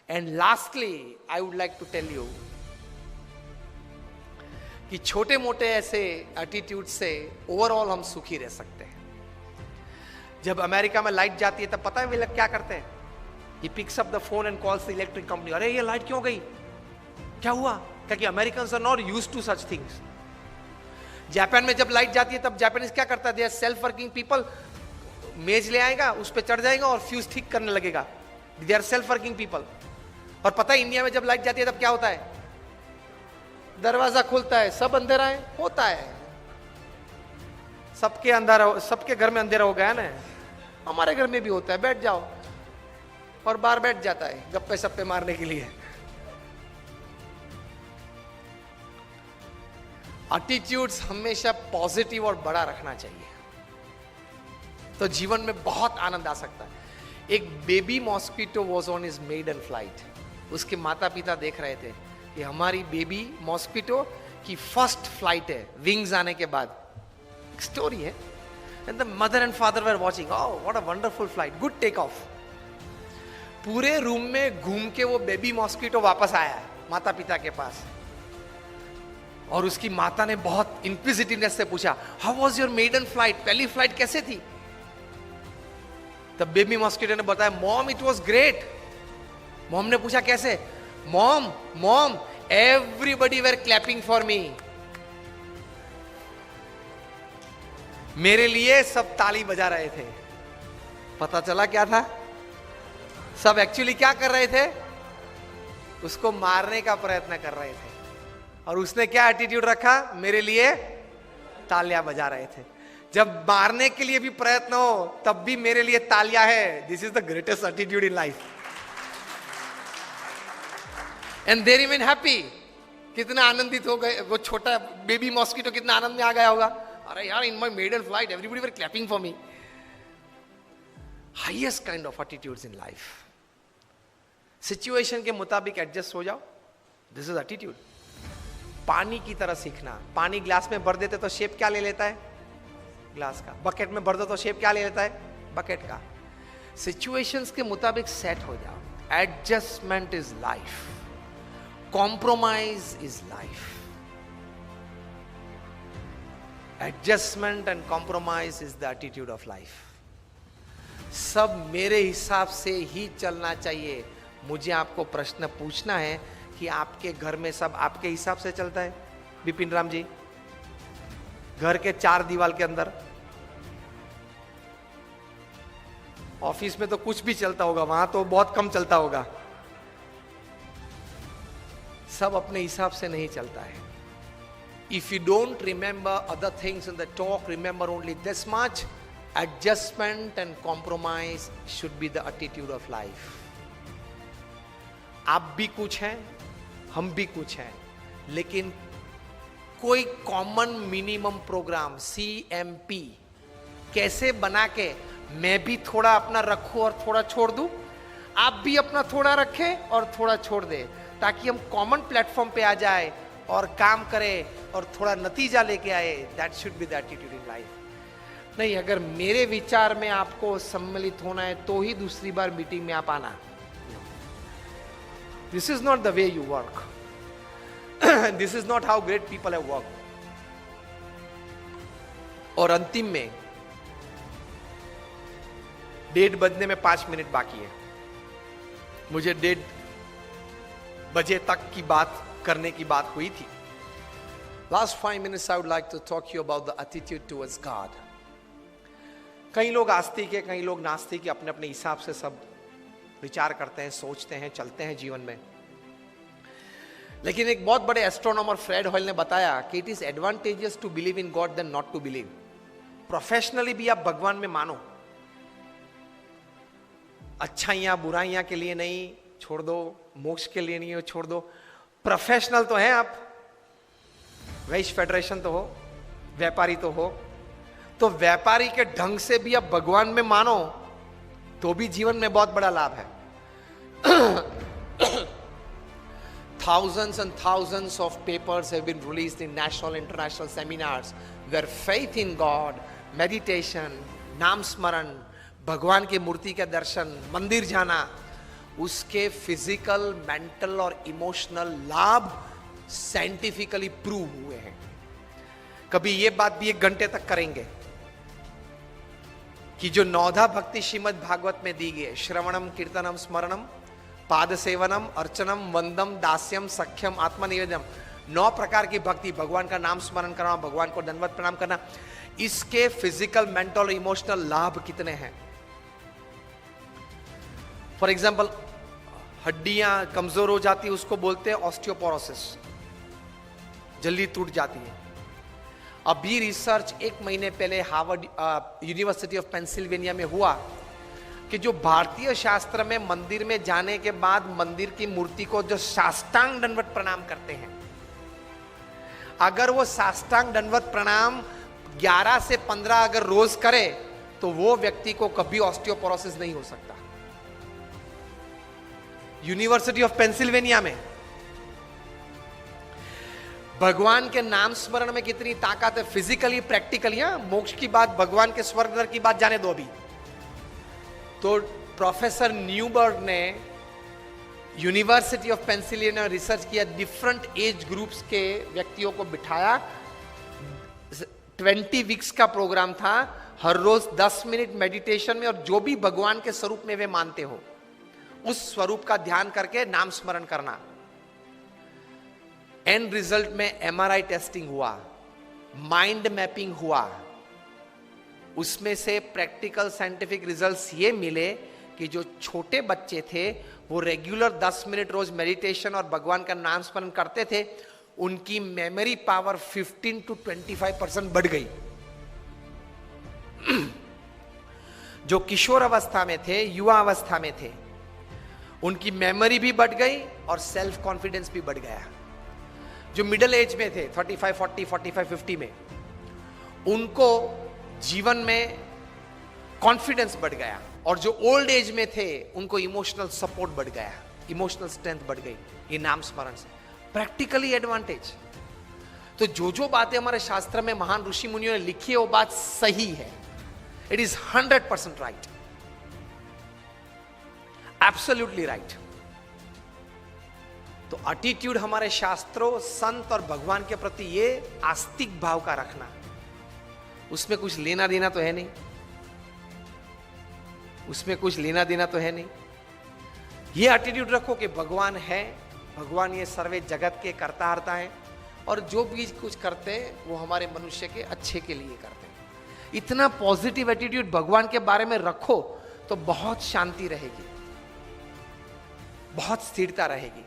And lastly I would like to tell you कि छोटे मोटे ऐसे एटीट्यूड से ओवरऑल हम सुखी रह सकते हैं। जब अमेरिका में लाइट जाती है तब पता है वे लोग क्या करते हैं? He picks up the phone and calls the electric company, अरे ये लाइट क्यों गई, क्या हुआ? क्योंकि Americans are not used to such things. Japan में जब लाइट जाती है तब जापानीज क्या करता है? They are self working people, मेज ले आएगा, उस पर चढ़ जाएगा और फ्यूज ठीक करने लगेगा। They are self working people. और पता है इंडिया में जब लाइट जाती है तब क्या होता है? दरवाजा खुलता है, सब अंधेरा है, होता है, सबके अंधेरा, सबके घर में अंधेरा हो गया ना, हमारे घर में भी होता है, बैठ जाओ, और बाहर बैठ जाता है गप्पे सप्पे मारने के लिए। एटीट्यूड्स हमेशा पॉजिटिव और बड़ा रखना चाहिए, तो जीवन में बहुत आनंद आ सकता है। एक baby mosquito was on his maiden flight. उसके माता पिता देख रहे थे कि हमारी बेबी मॉस्किटो की फर्स्ट फ्लाइट है विंग्स आने के बाद। स्टोरी है। And the mother and father were watching, oh what a wonderful flight, good take off. पूरे रूम में घूम के वो बेबी मॉस्किटो वापस आया माता पिता के पास, और उसकी माता ने बहुत इंक्विजिटिवनेस से पूछा, how was your maiden flight, पहली फ्लाइट कैसे थी? तब बेबी मॉस्किटो ने बताया, mom it was great. Mom ने पूछा कैसे? Mom mom everybody were clapping for me, मेरे लिए सब ताली बजा रहे थे। पता चला क्या था? सब एक्चुअली क्या कर रहे थे? उसको मारने का प्रयत्न कर रहे थे। और उसने क्या एटीट्यूड रखा? मेरे लिए तालियां बजा रहे थे। जब मारने के लिए भी प्रयत्न हो तब भी मेरे लिए तालियां है। This is the greatest attitude in life. And they remain happy. कितना आनंदित हो गए वो छोटा बेबी मॉस्किटो, कितना आनंद में आ गया होगा। अरे यार, in my maiden flight everybody were clapping for me. Highest kind of attitudes in life. Situation के मुताबिक एडजस्ट हो जाओ, दिस इज एटीट्यूड। पानी की तरह सीखना। पानी ग्लास में भर देते तो शेप क्या ले लेता है? ग्लास का। बकेट में भर दो तो शेप क्या ले लेता है? बकेट का। सिचुएशंस के मुताबिक सेट हो जाओ। Adjustment is life, compromise is life. Adjustment and compromise is the attitude of life. सब मेरे हिसाब से ही चलना चाहिए। मुझे आपको प्रश्न पूछना है कि आपके घर में सब आपके हिसाब से चलता है? बिपिन राम जी, घर के 4 दीवार के अंदर, ऑफिस में तो कुछ भी चलता होगा, वहां तो बहुत कम चलता होगा। सब अपने हिसाब से नहीं चलता है। If you don't remember other things in the talk, remember only this much, adjustment and compromise should be the attitude of life. आप भी कुछ हैं, हम भी कुछ हैं, लेकिन कोई कॉमन मिनिमम प्रोग्राम CMP कैसे बना के मैं भी थोड़ा अपना रखूं और थोड़ा छोड़ दूं, आप भी अपना थोड़ा रखें और थोड़ा छोड़ दें, ताकि हम कॉमन प्लेटफॉर्म पे आ जाए और काम करें और थोड़ा नतीजा लेके आए। That should be the attitude in life. नहीं, अगर मेरे विचार में आपको सम्मिलित होना है तो ही दूसरी बार मीटिंग में आप आना। This is not the way you work. This is not how great people have worked. और अंतिम में डेढ़ बजने में 5 मिनट बाकी है। मुझे 1:30 बजे तक की बात करने की बात हुई थी। Last 5 minutes I would like to talk to you about the attitude towards God. कई लोग आस्तिक है, कई लोग नास्तिक है, अपने अपने हिसाब से सब विचार करते हैं, सोचते हैं, चलते हैं जीवन में। लेकिन एक बहुत बड़े एस्ट्रोनॉमर फ्रेड हॉयल ने बताया कि it is advantageous to believe in God then not to believe. Professionally भी आप भगवान में मानो, अच्छाइयां बुराइयां के लिए नहीं, छोड़ दो, मोक्ष के लिए नहीं हो, छोड़ दो। प्रोफेशनल तो हैं आप, वैश्य फेडरेशन तो हो, व्यापारी तो हो, तो व्यापारी के ढंग से भी आप भगवान में मानो तो भी जीवन में बहुत बड़ा लाभ है। Thousands and thousands of papers have been released in national and international seminars where faith in God, meditation, नाम स्मरण, भगवान की मूर्ति के दर्शन, मंदिर जाना उसके फिजिकल, मेंटल और इमोशनल लाभ साइंटिफिकली प्रूव हुए हैं। कभी ये बात भी 1 घंटे तक करेंगे कि जो 9 भक्ति श्रीमद् भागवत में दी गई है, श्रवणम, कीर्तनम, स्मरणम, पाद सेवनम, अर्चनम, वंदम, दास्यम, सख्यम, आत्मनिवेदनम, 9 प्रकार की भक्ति, भगवान का नाम स्मरण करना, भगवान को दंडवत प्रणाम करना, इसके फिजिकल, मेंटल और इमोशनल लाभ कितने हैं। फॉर एग्जाम्पल, हड्डियां कमजोर हो जाती है, उसको बोलते हैं ऑस्टियोपोरोसिस, जल्दी टूट जाती है। अभी रिसर्च 1 महीने पहले हार्वर्ड यूनिवर्सिटी ऑफ पेंसिल्वेनिया में हुआ कि जो भारतीय शास्त्र में मंदिर में जाने के बाद मंदिर की मूर्ति को जो साष्टांग दंडवत प्रणाम करते हैं, अगर वो साष्टांग दंडवत प्रणाम 11 से 15 अगर रोज करे तो वो व्यक्ति को कभी ऑस्टियोपोरोसिस नहीं हो सकता। यूनिवर्सिटी ऑफ पेंसिल्वेनिया में। भगवान के नाम स्मरण में कितनी ताकत है, फिजिकली, प्रैक्टिकली। मोक्ष की बात, भगवान के स्वर्ग नरक की बात जाने दो अभी। तो प्रोफेसर न्यूबर्ग ने यूनिवर्सिटी ऑफ पेंसिल्वेनिया में रिसर्च किया, डिफरेंट एज ग्रुप्स के व्यक्तियों को बिठाया, 20 वीक्स का प्रोग्राम था, हर रोज 10 मिनट मेडिटेशन में, और जो भी भगवान के स्वरूप में वे मानते हो उस स्वरूप का ध्यान करके नाम स्मरण करना। एंड रिजल्ट में MRI टेस्टिंग हुआ, माइंड मैपिंग हुआ, उसमें से प्रैक्टिकल साइंटिफिक रिजल्ट्स ये मिले कि जो छोटे बच्चे थे वो रेगुलर 10 मिनट रोज मेडिटेशन और भगवान का नाम स्मरण करते थे, उनकी मेमोरी पावर 15 to 25% बढ़ गई। जो किशोर अवस्था में थे, युवा अवस्था में थे, उनकी मेमोरी भी बढ़ गई और सेल्फ कॉन्फिडेंस भी बढ़ गया। जो मिडिल एज में थे, 35, 40, 45, 50 में, उनको जीवन में कॉन्फिडेंस बढ़ गया, और जो ओल्ड एज में थे उनको इमोशनल सपोर्ट बढ़ गया, इमोशनल स्ट्रेंथ बढ़ गई ये नाम स्मरण से। Practically advantage. तो जो बातें हमारे शास्त्र में महान ऋषि मुनियों ने लिखी है वो बात सही है। It is 100% right, absolutely right. तो एटीट्यूड हमारे शास्त्रों, संत और भगवान के प्रति ये आस्तिक भाव का रखना, उसमें कुछ लेना देना तो है नहीं, उसमें कुछ लेना देना तो है नहीं। ये एटीट्यूड रखो कि भगवान है, भगवान ये सर्वे जगत के कर्ता हर्ता है, और जो भी कुछ करते हैं वो हमारे मनुष्य के अच्छे के लिए करते हैं। इतना पॉजिटिव एटीट्यूड भगवान के बारे में रखो तो बहुत शांति रहेगी, बहुत स्थिरता रहेगी।